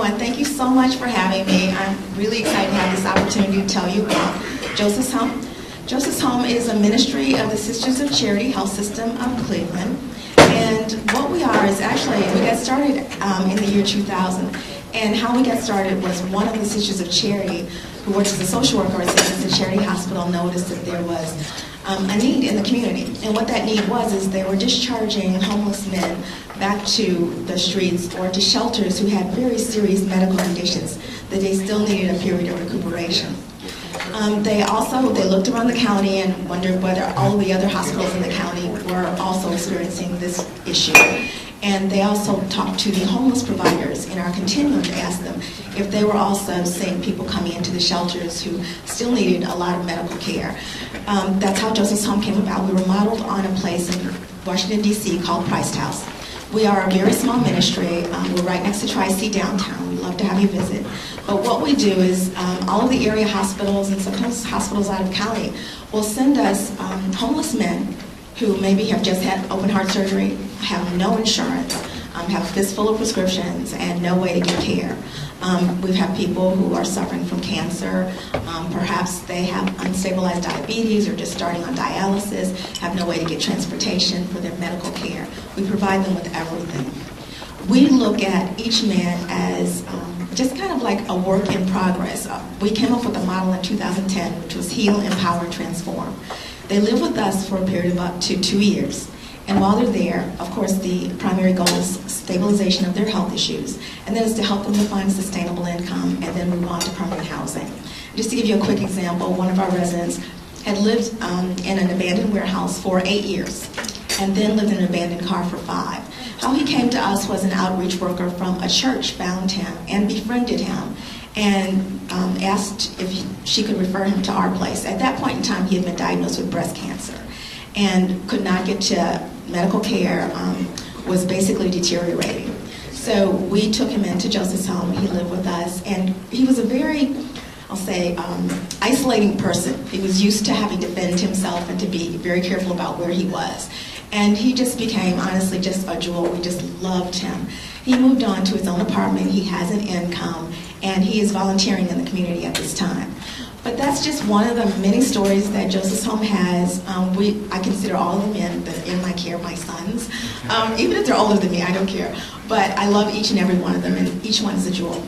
everyone. Thank you so much for having me. I'm really excited to have this opportunity to tell you about Joseph's Home. Joseph's Home is a ministry of the Sisters of Charity Health System of Cleveland. And what we are is actually, we got started in the year 2000. And how we got started was one of the Sisters of Charity, who works as a social worker at the Charity Hospital, noticed that there was a need in the community. And what that need was is they were discharging homeless men back to the streets or to shelters who had very serious medical conditions that they still needed a period of recuperation. They looked around the county and wondered whether all of the other hospitals in the county were also experiencing this issue. And they also talked to the homeless providers in our continuum to ask them if they were also seeing people coming into the shelters who still needed a lot of medical care. That's how Joseph's Home came about. We were modeled on a place in Washington, D.C. called Christ House. We are a very small ministry. We're right next to Tri-C downtown. We'd love to have you visit. But what we do is all of the area hospitals and sometimes hospitals out of county will send us homeless men who maybe have just had open heart surgery, have no insurance, have a fistful of prescriptions, and no way to get care. We've had people who are suffering from cancer. Perhaps they have unstabilized diabetes or just starting on dialysis, have no way to get transportation for their medical care. We provide them with everything. We look at each man as just kind of like a work in progress. We came up with a model in 2010, which was Heal, Empower, Transform. They live with us for a period of up to 2 years. And while they're there, of course, the primary goal is stabilization of their health issues, and then is to help them to find sustainable income and then move on to permanent housing. Just to give you a quick example, one of our residents had lived in an abandoned warehouse for 8 years and then lived in an abandoned car for 5. How he came to us was an outreach worker from a church found him and befriended him and asked if she could refer him to our place. At that point in time, he had been diagnosed with breast cancer and could not get to medical care, was basically deteriorating. So we took him into Joseph's Home. He lived with us, and he was a very, I'll say, isolating person. He was used to having to defend himself and to be very careful about where he was. And he just became, honestly, just a jewel. We just loved him. He moved on to his own apartment. He has an income, and he is volunteering in the community at this time. But that's just one of the many stories that Joseph's Home has. I consider all of the men that are in my care my sons. Even if they're older than me, I don't care. But I love each and every one of them, and each one is a jewel.